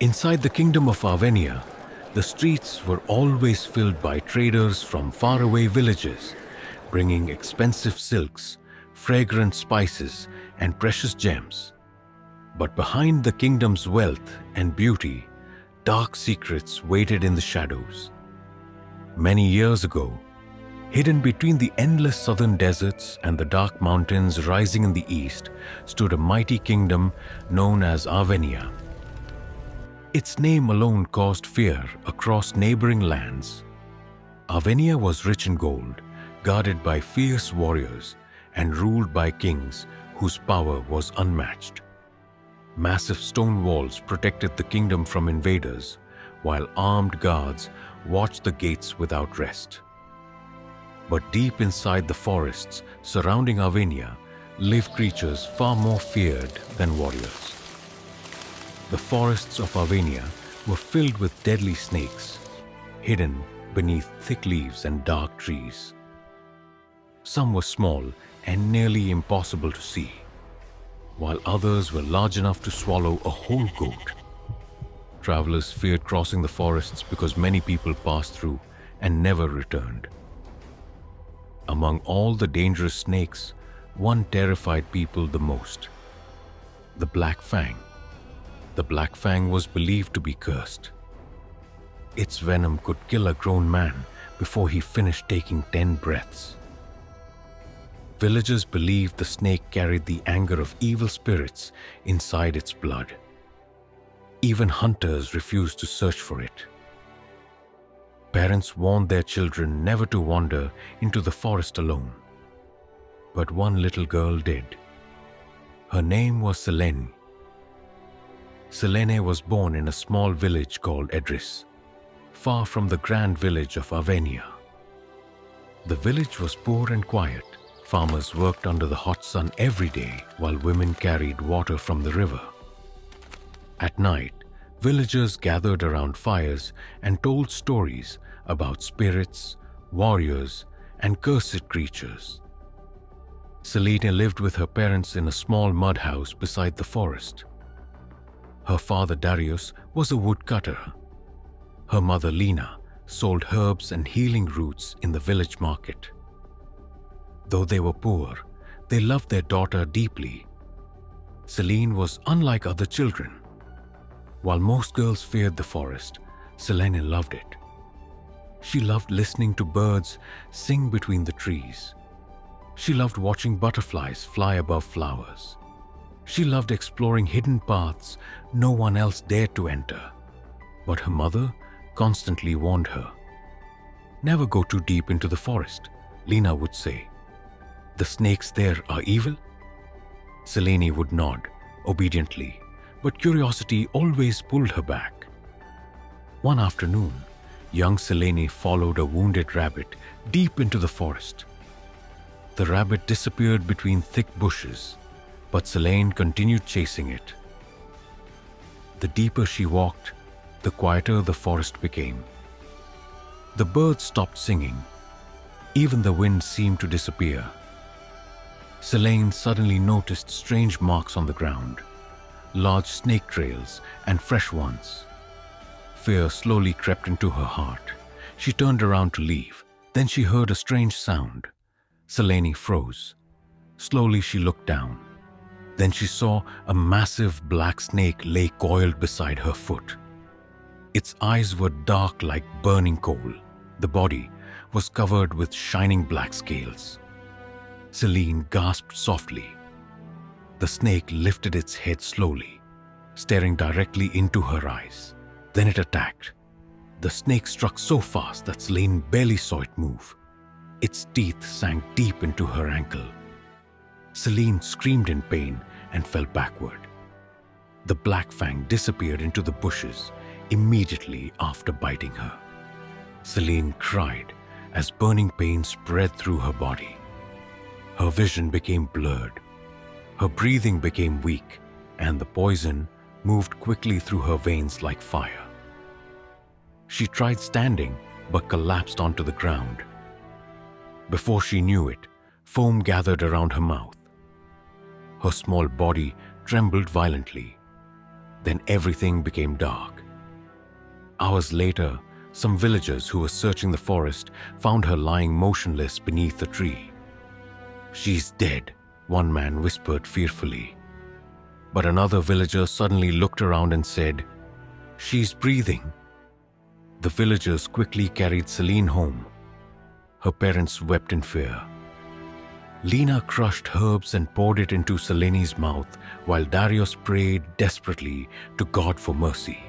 Inside the kingdom of Arvenia, the streets were always filled by traders from faraway villages, bringing expensive silks, fragrant spices, and precious gems. But behind the kingdom's wealth and beauty, dark secrets waited in the shadows. Many years ago, hidden between the endless southern deserts and the dark mountains rising in the east, stood a mighty kingdom known as Arvenia. Its name alone caused fear across neighboring lands. Arvenia was rich in gold, guarded by fierce warriors, and ruled by kings whose power was unmatched. Massive stone walls protected the kingdom from invaders, while armed guards watched the gates without rest. But deep inside the forests surrounding Arvenia lived creatures far more feared than warriors. The forests of Arvenia were filled with deadly snakes, hidden beneath thick leaves and dark trees. Some were small and nearly impossible to see, while others were large enough to swallow a whole goat. Travelers feared crossing the forests because many people passed through and never returned. Among all the dangerous snakes, one terrified people the most: the Black Fang. The Black Fang was believed to be cursed. Its venom could kill a grown man before he finished taking 10 breaths. Villagers believed the snake carried the anger of evil spirits inside its blood. Even hunters refused to search for it. Parents warned their children never to wander into the forest alone. But one little girl did. Her name was Selene. Selene was born in a small village called Edris, far from the grand village of Arvenia. The village was poor and quiet. Farmers worked under the hot sun every day while women carried water from the river. At night, villagers gathered around fires and told stories about spirits, warriors, and cursed creatures. Selene lived with her parents in a small mud house beside the forest. Her father Darius was a woodcutter. Her mother Lena sold herbs and healing roots in the village market. Though they were poor, they loved their daughter deeply. Selene was unlike other children. While most girls feared the forest, Selene loved it. She loved listening to birds sing between the trees. She loved watching butterflies fly above flowers. She loved exploring hidden paths no one else dared to enter. But her mother constantly warned her. "Never go too deep into the forest," Lena would say. "The snakes there are evil." Selene would nod obediently, but curiosity always pulled her back. One afternoon, young Selene followed a wounded rabbit deep into the forest. The rabbit disappeared between thick bushes, but Selene continued chasing it. The deeper she walked, the quieter the forest became. The birds stopped singing. Even the wind seemed to disappear. Selene suddenly noticed strange marks on the ground, large snake trails and fresh ones. Fear slowly crept into her heart. She turned around to leave. Then she heard a strange sound. Selene froze. Slowly she looked down. Then she saw a massive black snake lay coiled beside her foot. Its eyes were dark like burning coal. The body was covered with shining black scales. Selene gasped softly. The snake lifted its head slowly, staring directly into her eyes. Then it attacked. The snake struck so fast that Selene barely saw it move. Its teeth sank deep into her ankle. Selene screamed in pain and fell backward. The Black Fang disappeared into the bushes immediately after biting her. Selene cried as burning pain spread through her body. Her vision became blurred. Her breathing became weak, and the poison moved quickly through her veins like fire. She tried standing, but collapsed onto the ground. Before she knew it, foam gathered around her mouth. Her small body trembled violently. Then everything became dark. Hours later, some villagers who were searching the forest found her lying motionless beneath a tree. "She's dead," one man whispered fearfully. But another villager suddenly looked around and said, "She's breathing." The villagers quickly carried Selene home. Her parents wept in fear. Lena crushed herbs and poured it into Selene's mouth while Darius prayed desperately to God for mercy.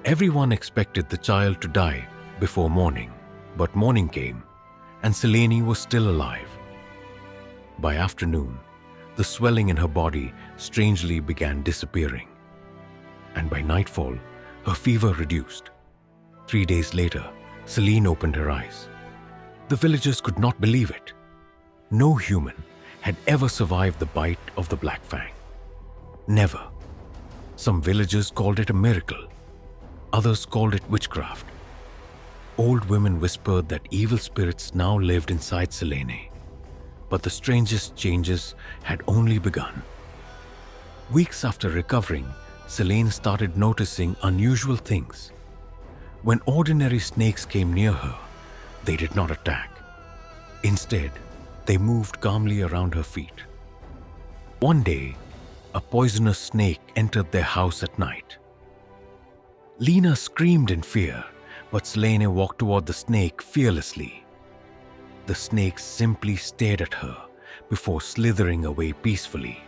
Everyone expected the child to die before morning, but morning came and Selene was still alive. By afternoon, the swelling in her body strangely began disappearing, and by nightfall, her fever reduced. 3 days later, Selene opened her eyes. The villagers could not believe it. No human had ever survived the bite of the Black Fang. Never. Some villagers called it a miracle. Others called it witchcraft. Old women whispered that evil spirits now lived inside Selene. But the strangest changes had only begun. Weeks after recovering, Selene started noticing unusual things. When ordinary snakes came near her, they did not attack. Instead, they moved calmly around her feet. One day, a poisonous snake entered their house at night. Lena screamed in fear, but Selene walked toward the snake fearlessly. The snake simply stared at her before slithering away peacefully.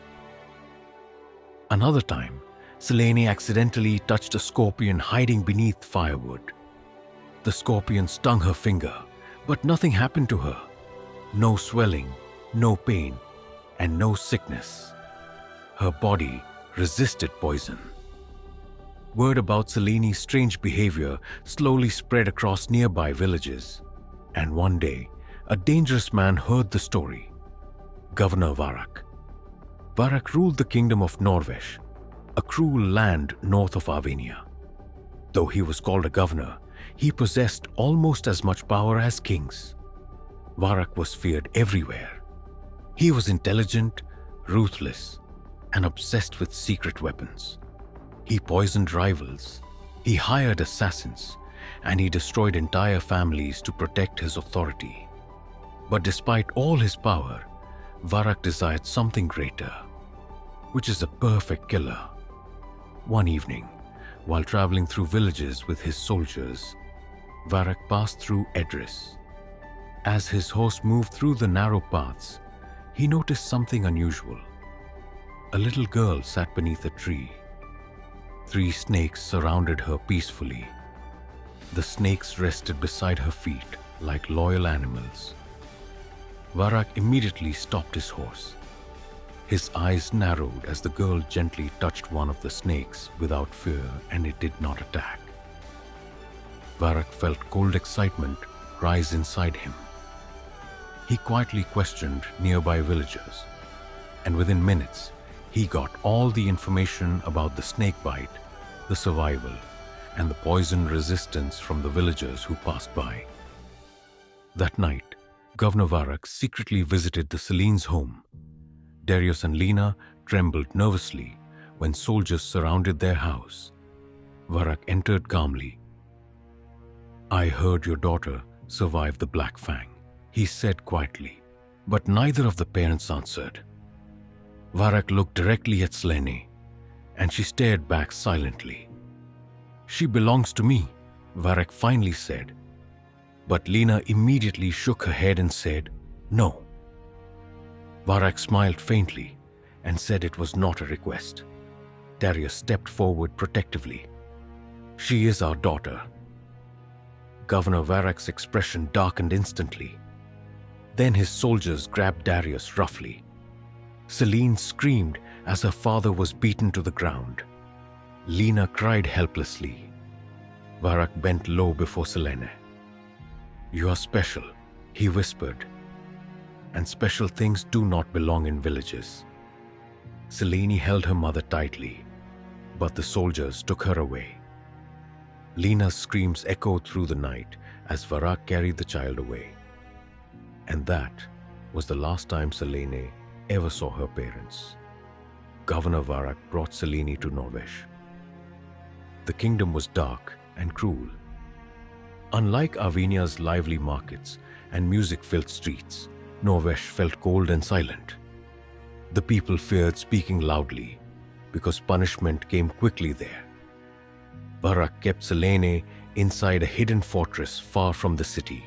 Another time, Selene accidentally touched a scorpion hiding beneath firewood. The scorpion stung her finger, but nothing happened to her. No swelling, no pain, and no sickness. Her body resisted poison. Word about Selene's strange behavior slowly spread across nearby villages, and one day, a dangerous man heard the story. Governor Varak. Varak ruled the kingdom of Norvesh, a cruel land north of Arvenia. Though he was called a governor, he possessed almost as much power as kings. Varak was feared everywhere. He was intelligent, ruthless, and obsessed with secret weapons. He poisoned rivals, he hired assassins, and he destroyed entire families to protect his authority. But despite all his power, Varak desired something greater, which is a perfect killer. One evening, while traveling through villages with his soldiers, Varak passed through Edris. As his horse moved through the narrow paths, he noticed something unusual. A little girl sat beneath a tree. 3 snakes surrounded her peacefully. The snakes rested beside her feet like loyal animals. Varak immediately stopped his horse. His eyes narrowed as the girl gently touched one of the snakes without fear, and it did not attack. Varak felt cold excitement rise inside him. He quietly questioned nearby villagers, and within minutes, he got all the information about the snake bite, the survival, and the poison resistance from the villagers who passed by. That night, Governor Varak secretly visited the Selene's home. Darius and Lena trembled nervously when soldiers surrounded their house. Varak entered calmly. "I heard your daughter survived the Black Fang," he said quietly, but neither of the parents answered. Varak looked directly at Selene, and she stared back silently. "She belongs to me," Varak finally said. But Lena immediately shook her head and said, "No." Varak smiled faintly and said it was not a request. Darius stepped forward protectively. "She is our daughter." Governor Varak's expression darkened instantly. Then his soldiers grabbed Darius roughly. Selene screamed as her father was beaten to the ground. Lena cried helplessly. Varak bent low before Selene. "You are special," he whispered, "and special things do not belong in villages." Selene held her mother tightly, but the soldiers took her away. Lena's screams echoed through the night as Varak carried the child away. And that was the last time Selene ever saw her parents. Governor Varak brought Selene to Norvesh. The kingdom was dark and cruel. Unlike Arvenia's lively markets and music-filled streets, Norvesh felt cold and silent. The people feared speaking loudly because punishment came quickly there. Varak kept Selene inside a hidden fortress far from the city.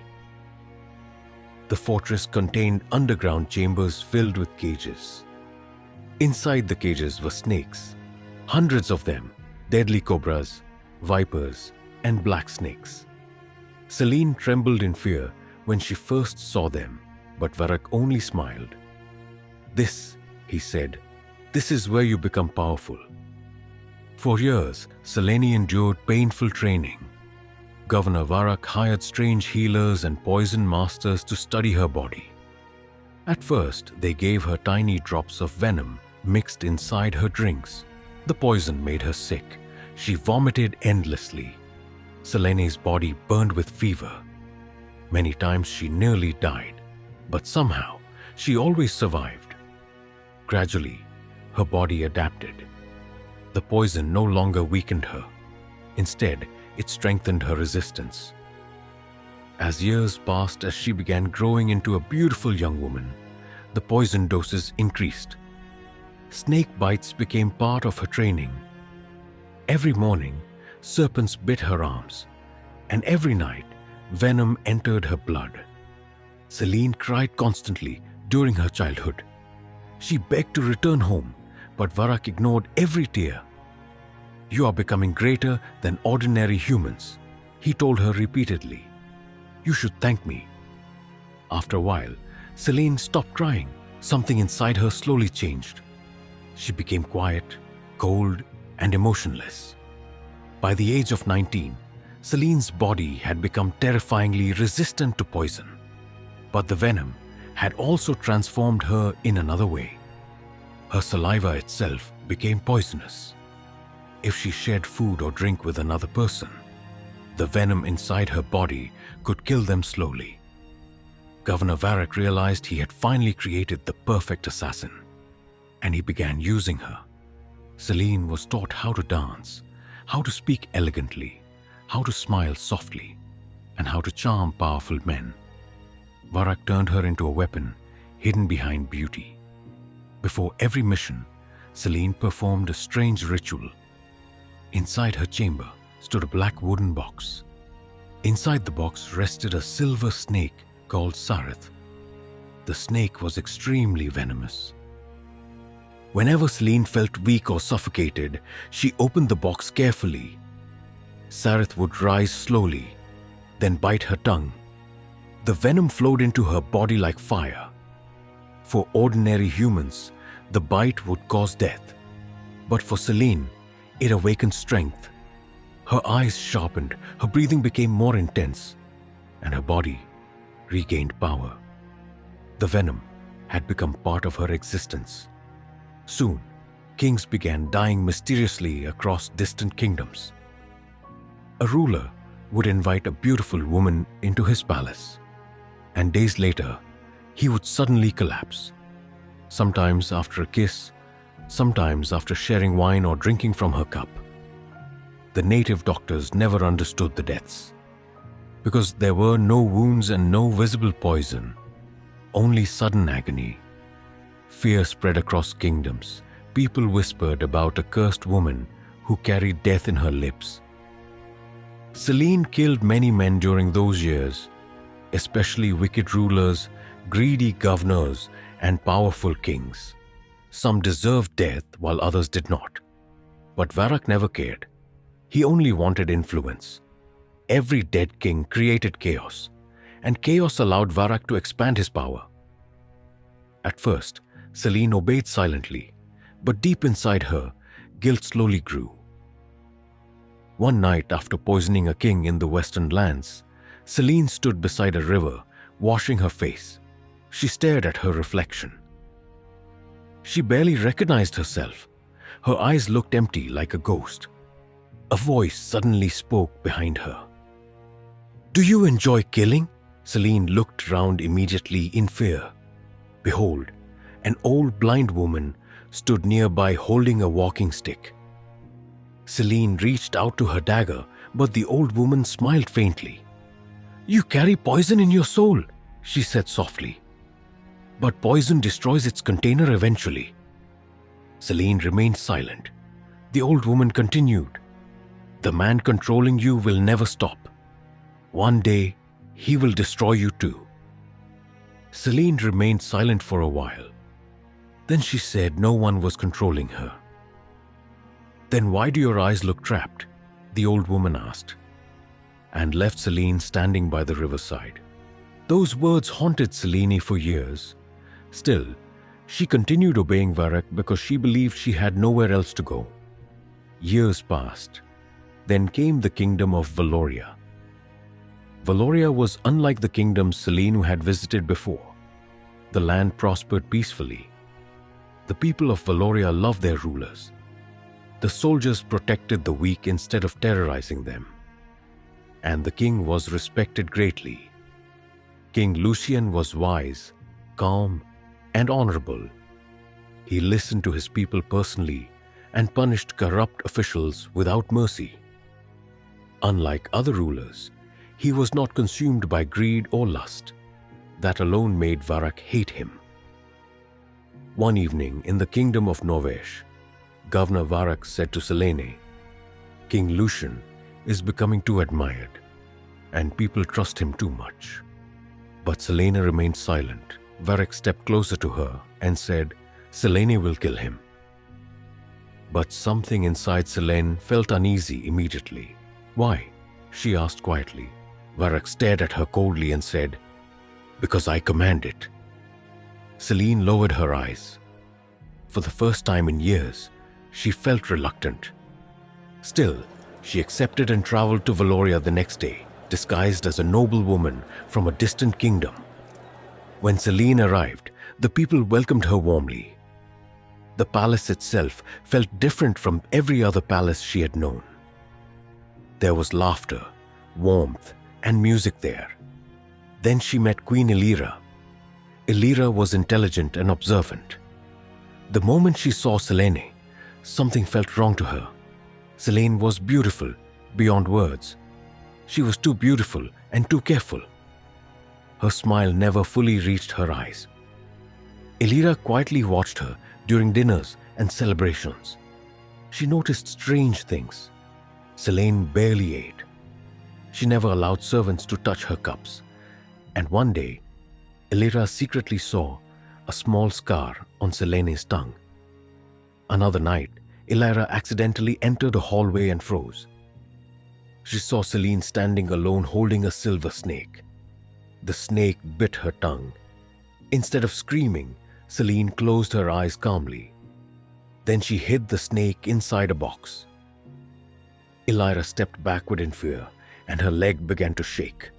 The fortress contained underground chambers filled with cages. Inside the cages were snakes, hundreds of them, deadly cobras, vipers, and black snakes. Selene trembled in fear when she first saw them, but Varak only smiled. "This," he said, "this is where you become powerful." For years, Selene endured painful training. Governor Varak hired strange healers and poison masters to study her body. At first, they gave her tiny drops of venom mixed inside her drinks. The poison made her sick. She vomited endlessly. Selene's body burned with fever. Many times she nearly died, but somehow she always survived. Gradually, her body adapted. The poison no longer weakened her. Instead, it strengthened her resistance. As years passed, as she began growing into a beautiful young woman, the poison doses increased. Snake bites became part of her training. Every morning, serpents bit her arms, and every night, venom entered her blood. Selene cried constantly during her childhood. She begged to return home, but Varak ignored every tear. "You are becoming greater than ordinary humans," he told her repeatedly. "You should thank me." After a while, Selene stopped crying. Something inside her slowly changed. She became quiet, cold, and emotionless. By the age of 19, Selene's body had become terrifyingly resistant to poison. But the venom had also transformed her in another way. Her saliva itself became poisonous. If she shared food or drink with another person, the venom inside her body could kill them slowly. Governor Varak realized he had finally created the perfect assassin, and he began using her. Selene was taught how to dance, how to speak elegantly, how to smile softly, and how to charm powerful men. Varak turned her into a weapon hidden behind beauty. Before every mission, Selene performed a strange ritual. Inside her chamber stood a black wooden box. Inside the box rested a silver snake called Sarith. The snake was extremely venomous. Whenever Selene felt weak or suffocated, she opened the box carefully. Sarith would rise slowly, then bite her tongue. The venom flowed into her body like fire. For ordinary humans, the bite would cause death. But for Selene, it awakened strength. Her eyes sharpened, her breathing became more intense, and her body regained power. The venom had become part of her existence. Soon, kings began dying mysteriously across distant kingdoms. A ruler would invite a beautiful woman into his palace, and days later, he would suddenly collapse. Sometimes after a kiss, sometimes after sharing wine or drinking from her cup. The native doctors never understood the deaths, because there were no wounds and no visible poison, only sudden agony. Fear spread across kingdoms. People whispered about a cursed woman who carried death in her lips. Selene killed many men during those years, especially wicked rulers, greedy governors, and powerful kings. Some deserved death while others did not. But Varak never cared. He only wanted influence. Every dead king created chaos, and chaos allowed Varak to expand his power. At first, Selene obeyed silently, but deep inside her, guilt slowly grew. One night after poisoning a king in the western lands, Selene stood beside a river, washing her face. She stared at her reflection. She barely recognized herself. Her eyes looked empty like a ghost. A voice suddenly spoke behind her. "Do you enjoy killing?" Selene looked round immediately in fear. Behold, an old blind woman stood nearby holding a walking stick. Selene reached out to her dagger, but the old woman smiled faintly. "You carry poison in your soul," she said softly. "But poison destroys its container eventually." Selene remained silent. The old woman continued, "The man controlling you will never stop. One day, he will destroy you too." Selene remained silent for a while. Then she said no one was controlling her. "Then why do your eyes look trapped?" the old woman asked, and left Selene standing by the riverside. Those words haunted Selene for years. Still, she continued obeying Varak because she believed she had nowhere else to go. Years passed. Then came the kingdom of Valoria. Valoria was unlike the kingdoms Selene had visited before. The land prospered peacefully. The people of Valoria loved their rulers. The soldiers protected the weak instead of terrorizing them. And the king was respected greatly. King Lucian was wise, calm, and honorable. He listened to his people personally and punished corrupt officials without mercy. Unlike other rulers, he was not consumed by greed or lust. That alone made Varak hate him. One evening in the kingdom of Novesh, Governor Varak said to Selene, "King Lucian is becoming too admired, and people trust him too much." But Selene remained silent. Varak stepped closer to her and said, "Selene will kill him." But something inside Selene felt uneasy immediately. "Why?" she asked quietly. Varak stared at her coldly and said, "Because I command it." Selene lowered her eyes. For the first time in years, she felt reluctant. Still, she accepted and traveled to Valoria the next day, disguised as a noble woman from a distant kingdom. When Selene arrived, the people welcomed her warmly. The palace itself felt different from every other palace she had known. There was laughter, warmth, and music there. Then she met Queen Illyra. Illyra was intelligent and observant. The moment she saw Selene, something felt wrong to her. Selene was beautiful beyond words. She was too beautiful and too careful. Her smile never fully reached her eyes. Illyra quietly watched her during dinners and celebrations. She noticed strange things. Selene barely ate. She never allowed servants to touch her cups. And one day, Illyra secretly saw a small scar on Selene's tongue. Another night, Illyra accidentally entered a hallway and froze. She saw Selene standing alone holding a silver snake. The snake bit her tongue. Instead of screaming, Selene closed her eyes calmly. Then she hid the snake inside a box. Illyra stepped backward in fear, and her leg began to shake.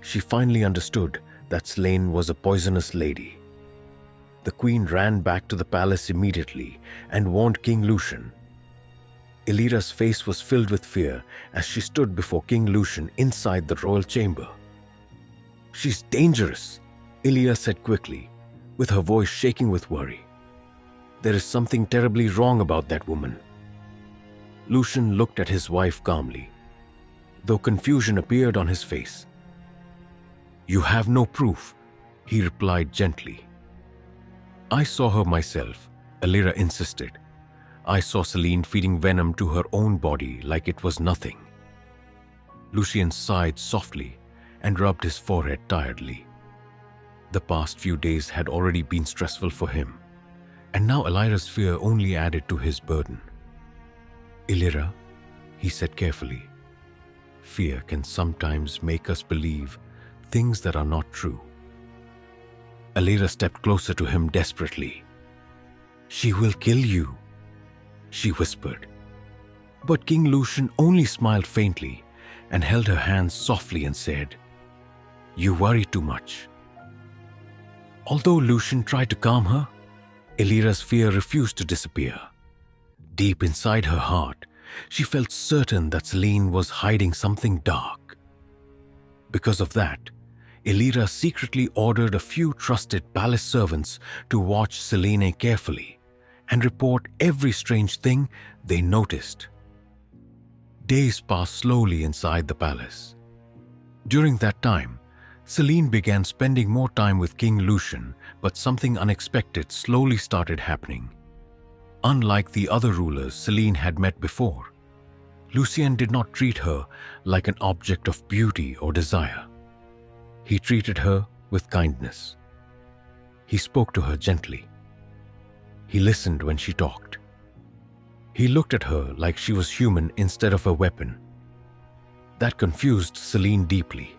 She finally understood that Selene was a poisonous lady. The queen ran back to the palace immediately and warned King Lucian. Illyra's face was filled with fear as she stood before King Lucian inside the royal chamber. "She's dangerous," Illyra said quickly, with her voice shaking with worry. "There is something terribly wrong about that woman." Lucian looked at his wife calmly, though confusion appeared on his face. "You have no proof," he replied gently. "I saw her myself," Illyra insisted. "I saw Selene feeding venom to her own body like it was nothing." Lucian sighed softly and rubbed his forehead tiredly. The past few days had already been stressful for him, and now Illyra's fear only added to his burden. "Illyra," he said carefully, "fear can sometimes make us believe things that are not true." Illyra stepped closer to him desperately. "She will kill you," she whispered. But King Lucian only smiled faintly and held her hands softly and said, "You worry too much." Although Lucian tried to calm her, Illyra's fear refused to disappear. Deep inside her heart, she felt certain that Selene was hiding something dark. Because of that, Illyra secretly ordered a few trusted palace servants to watch Selene carefully and report every strange thing they noticed. Days passed slowly inside the palace. During that time, Selene began spending more time with King Lucian, but something unexpected slowly started happening. Unlike the other rulers Selene had met before, Lucian did not treat her like an object of beauty or desire. He treated her with kindness. He spoke to her gently. He listened when she talked. He looked at her like she was human instead of a weapon. That confused Selene deeply.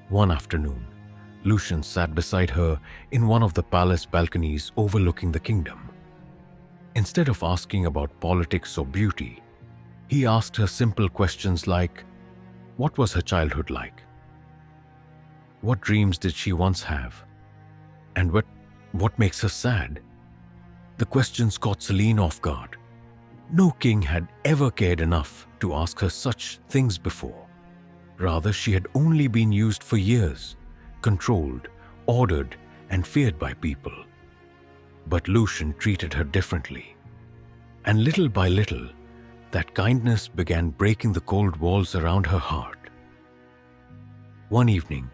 One afternoon, Lucian sat beside her in one of the palace balconies overlooking the kingdom. Instead of asking about politics or beauty, he asked her simple questions like, what was her childhood like? What dreams did she once have? And what makes her sad? The questions caught Selene off guard. No king had ever cared enough to ask her such things before. Rather, she had only been used for years, controlled, ordered, and feared by people. But Lucian treated her differently. And little by little, that kindness began breaking the cold walls around her heart. One evening,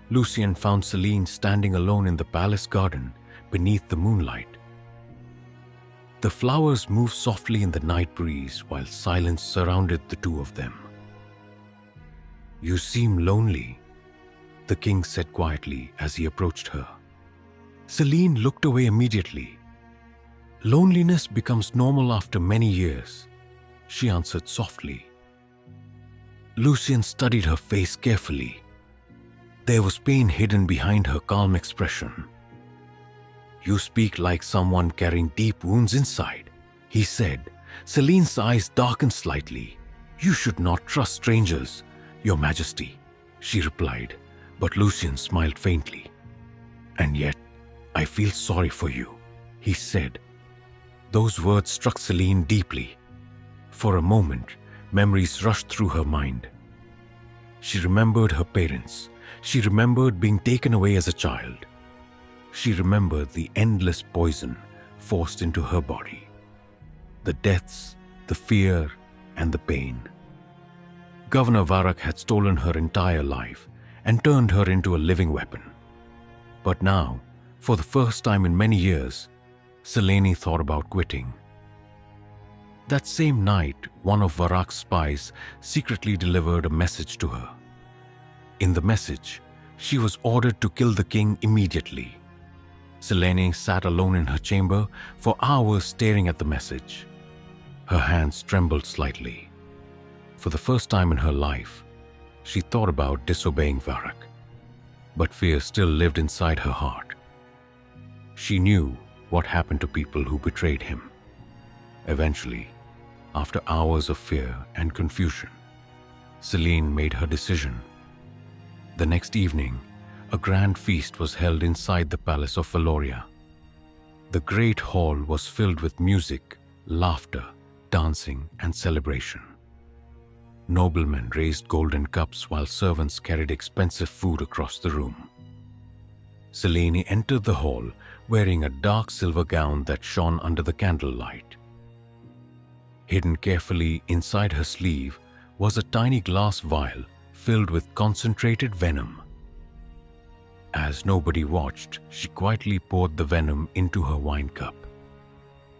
Lucian found Selene standing alone in the palace garden beneath the moonlight. The flowers moved softly in the night breeze while silence surrounded the two of them. "You seem lonely," the king said quietly as he approached her. Selene looked away immediately. "Loneliness becomes normal after many years," she answered softly. Lucian studied her face carefully. There was pain hidden behind her calm expression. "You speak like someone carrying deep wounds inside," he said. Selene's eyes darkened slightly. "You should not trust strangers, Your Majesty," she replied, but Lucian smiled faintly. "And yet, I feel sorry for you," he said. Those words struck Selene deeply. For a moment, memories rushed through her mind. She remembered her parents. She remembered being taken away as a child. She remembered the endless poison forced into her body, the deaths, the fear, and the pain. Governor Varak had stolen her entire life and turned her into a living weapon. But now, for the first time in many years, Selene thought about quitting. That same night, one of Varak's spies secretly delivered a message to her. In the message, she was ordered to kill the king immediately. Selene sat alone in her chamber for hours staring at the message. Her hands trembled slightly. For the first time in her life, she thought about disobeying Varak, but fear still lived inside her heart. She knew what happened to people who betrayed him. Eventually, after hours of fear and confusion, Selene made her decision. The next evening, a grand feast was held inside the palace of Valoria. The great hall was filled with music, laughter, dancing, and celebration. Noblemen raised golden cups while servants carried expensive food across the room. Selene entered the hall wearing a dark silver gown that shone under the candlelight. Hidden carefully inside her sleeve was a tiny glass vial filled with concentrated venom. As nobody watched, she quietly poured the venom into her wine cup.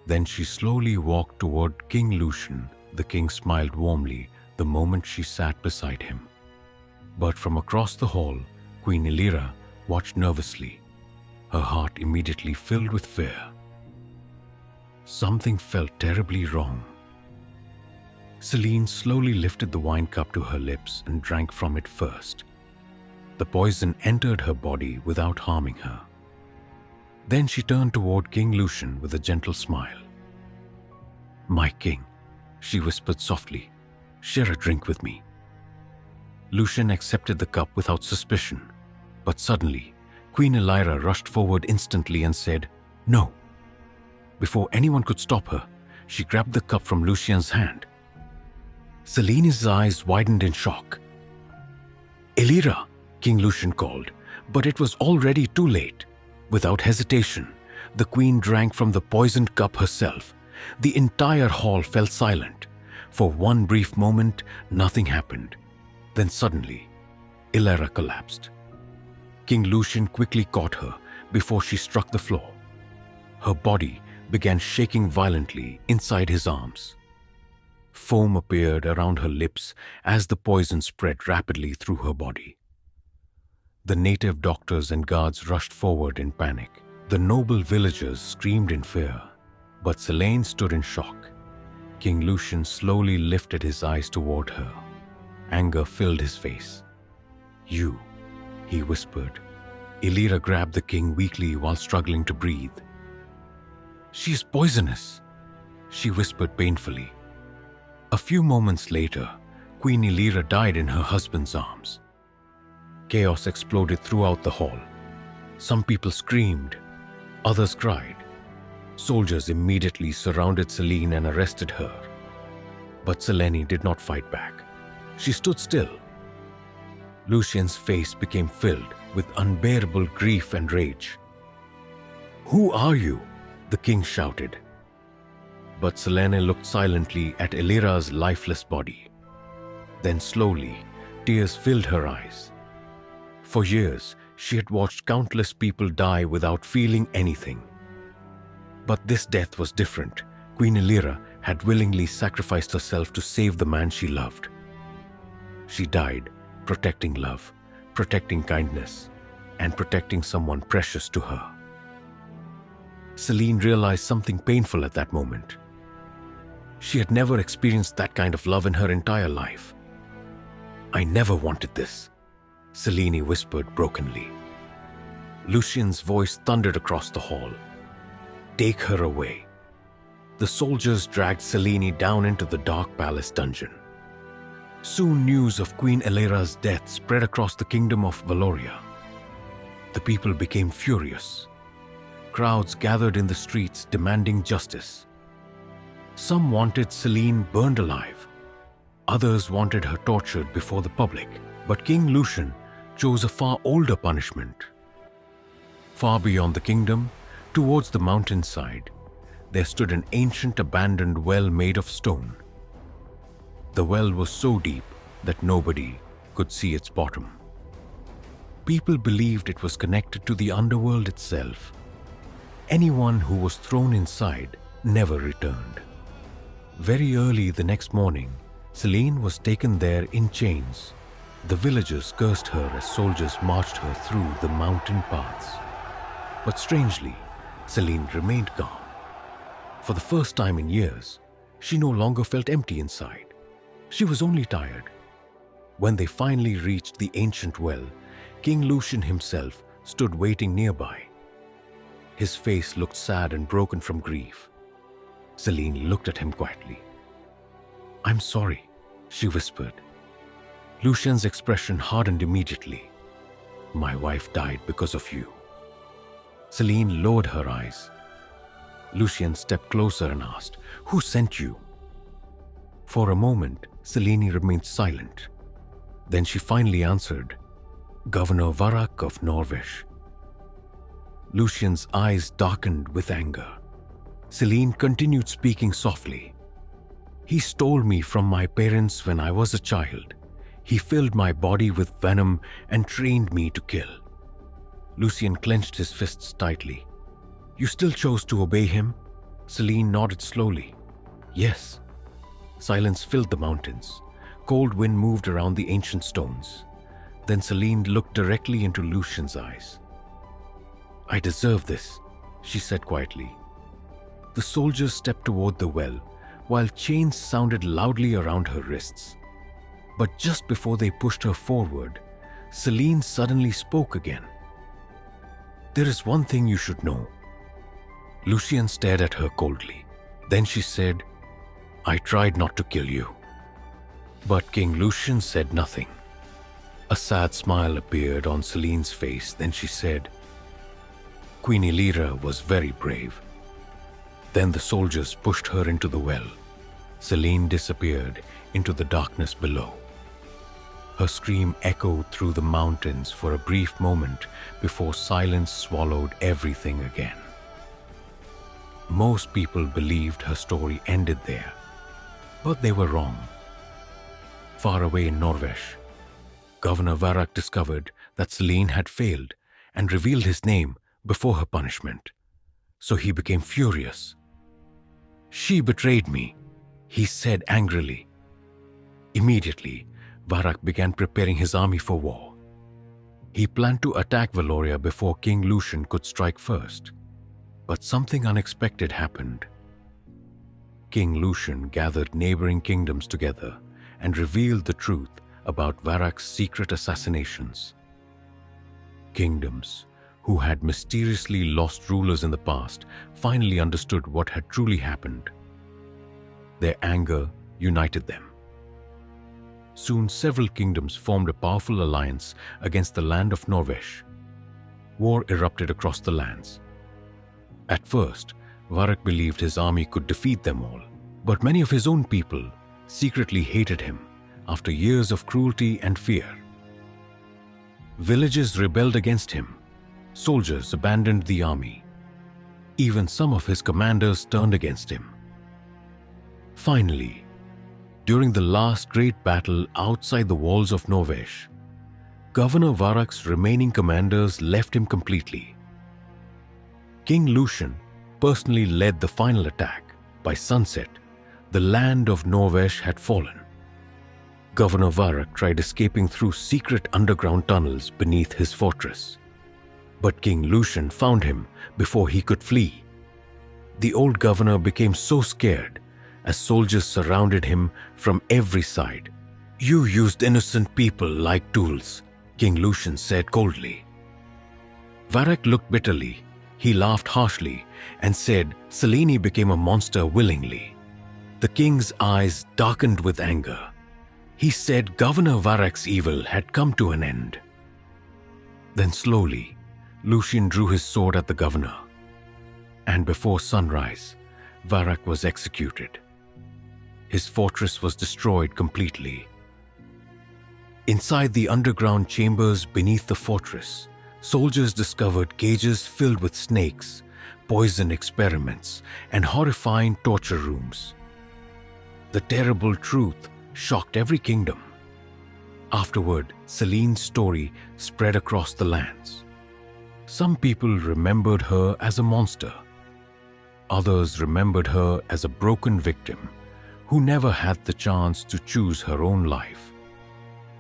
Then she slowly walked toward King Lucian. The king smiled warmly the moment she sat beside him. But from across the hall, Queen Elira watched nervously, her heart immediately filled with fear. Something felt terribly wrong. Selene slowly lifted the wine cup to her lips and drank from it first. The poison entered her body without harming her. Then she turned toward King Lucian with a gentle smile. "My king," she whispered softly, "share a drink with me." Lucian accepted the cup without suspicion, but suddenly, Queen Elira rushed forward instantly and said, "No." Before anyone could stop her, she grabbed the cup from Lucian's hand. Selene's eyes widened in shock. "Elira," King Lucian called, but it was already too late. Without hesitation, The queen drank from the poisoned cup herself. The entire hall fell silent. For one brief moment, nothing happened. Then suddenly, Illyra collapsed. King Lucian quickly caught her before she struck the floor. Her body began shaking violently inside his arms. Foam appeared around her lips as the poison spread rapidly through her body. The native doctors and guards rushed forward in panic. The noble villagers screamed in fear, but Selene stood in shock. King Lucian slowly lifted his eyes toward her. Anger filled his face. "You," he whispered. Illyra grabbed the king weakly while struggling to breathe. "She is poisonous," she whispered painfully. A few moments later, Queen Illyra died in her husband's arms. Chaos exploded throughout the hall. Some people screamed, others cried. Soldiers immediately surrounded Selene and arrested her. But Selene did not fight back. She stood still. Lucian's face became filled with unbearable grief and rage. "Who are you?" the king shouted. But Selene looked silently at Illyra's lifeless body. Then slowly, tears filled her eyes. For years, she had watched countless people die without feeling anything. But this death was different. Queen Illyra had willingly sacrificed herself to save the man she loved. She died protecting love, protecting kindness, and protecting someone precious to her. Selene realized something painful at that moment. She had never experienced that kind of love in her entire life. "I never wanted this," Selene whispered brokenly. Lucian's voice thundered across the hall. "Take her away." The soldiers dragged Selene down into the dark palace dungeon. Soon news of Queen Illyra's death spread across the kingdom of Valoria. The people became furious. Crowds gathered in the streets demanding justice. Some wanted Selene burned alive. Others wanted her tortured before the public. But King Lucian chose a far older punishment. Far beyond the kingdom, towards the mountainside, there stood an ancient abandoned well made of stone. The well was so deep that nobody could see its bottom. People believed it was connected to the underworld itself. Anyone who was thrown inside never returned. Very early the next morning, Selene was taken there in chains. The villagers cursed her as soldiers marched her through the mountain paths. But strangely, Selene remained calm. For the first time in years, she no longer felt empty inside. She was only tired. When they finally reached the ancient well, King Lucian himself stood waiting nearby. His face looked sad and broken from grief. Selene looked at him quietly. "I'm sorry," she whispered. Lucian's expression hardened immediately. "My wife died because of you." Selene lowered her eyes. Lucian stepped closer and asked, "Who sent you?" For a moment, Selene remained silent. Then she finally answered, "Governor Varak of Norvesh." Lucian's eyes darkened with anger. Selene continued speaking softly. "He stole me from my parents when I was a child. He filled my body with venom and trained me to kill." Lucian clenched his fists tightly. "You still chose to obey him?" Selene nodded slowly. "Yes." Silence filled the mountains. Cold wind moved around the ancient stones. Then Selene looked directly into Lucian's eyes. "I deserve this," she said quietly. The soldiers stepped toward the well, while chains sounded loudly around her wrists. But just before they pushed her forward, Selene suddenly spoke again. "There is one thing you should know." Lucian stared at her coldly. Then she said, "I tried not to kill you." But King Lucian said nothing. A sad smile appeared on Selene's face. Then she said, "Queen Illyra was very brave." Then the soldiers pushed her into the well. Selene disappeared into the darkness below. Her scream echoed through the mountains for a brief moment before silence swallowed everything again. Most people believed her story ended there, but they were wrong. Far away in Norvesh, Governor Varak discovered that Selene had failed and revealed his name before her punishment. So he became furious. "She betrayed me," he said angrily. Immediately, Varak began preparing his army for war. He planned to attack Valoria before King Lucian could strike first. But something unexpected happened. King Lucian gathered neighboring kingdoms together and revealed the truth about Varak's secret assassinations. Kingdoms who had mysteriously lost rulers in the past finally understood what had truly happened. Their anger united them. Soon several kingdoms formed a powerful alliance against the land of Norvesh. War erupted across the lands. At first, Varak believed his army could defeat them all, but many of his own people secretly hated him after years of cruelty and fear. Villages rebelled against him. Soldiers abandoned the army. Even some of his commanders turned against him. Finally, during the last great battle outside the walls of Norvesh, Governor Varak's remaining commanders left him completely. King Lucian personally led the final attack. By sunset, the land of Norvesh had fallen. Governor Varak tried escaping through secret underground tunnels beneath his fortress. But King Lucian found him before he could flee. The old governor became so scared as soldiers surrounded him from every side. "You used innocent people like tools," King Lucian said coldly. Varak looked bitterly. He laughed harshly and said Selene became a monster willingly. The king's eyes darkened with anger. He said Governor Varak's evil had come to an end. Then slowly, Lucian drew his sword at the governor. And before sunrise, Varak was executed. His fortress was destroyed completely. Inside the underground chambers beneath the fortress, soldiers discovered cages filled with snakes, poison experiments, and horrifying torture rooms. The terrible truth shocked every kingdom. Afterward, Selene's story spread across the lands. Some people remembered her as a monster. Others remembered her as a broken victim who never had the chance to choose her own life.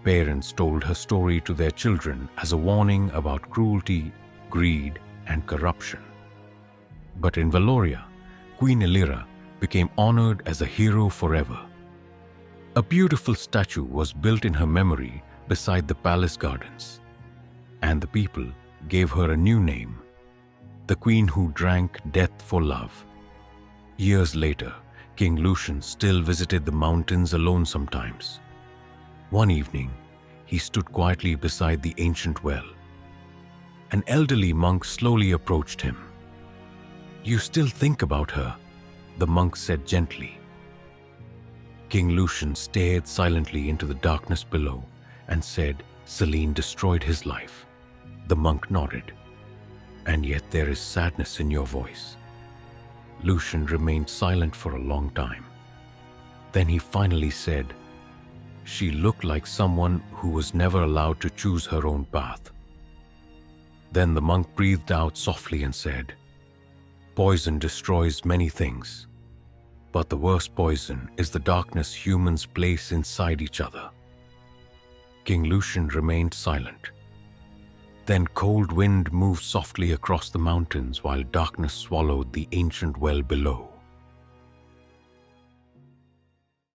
Parents told her story to their children as a warning about cruelty, greed, and corruption. But in Valoria, Queen Elira became honored as a hero forever. A beautiful statue was built in her memory beside the palace gardens, and the people gave her a new name, the Queen who drank death for love. Years later, King Lucian still visited the mountains alone sometimes. One evening, he stood quietly beside the ancient well. An elderly monk slowly approached him. "You still think about her," the monk said gently. King Lucian stared silently into the darkness below and said, "Selene destroyed his life." The monk nodded. "And yet there is sadness in your voice." Lucian remained silent for a long time. Then he finally said, "She looked like someone who was never allowed to choose her own path." Then the monk breathed out softly and said, "Poison destroys many things, but the worst poison is the darkness humans place inside each other." King Lucian remained silent. Then cold wind moved softly across the mountains while darkness swallowed the ancient well below.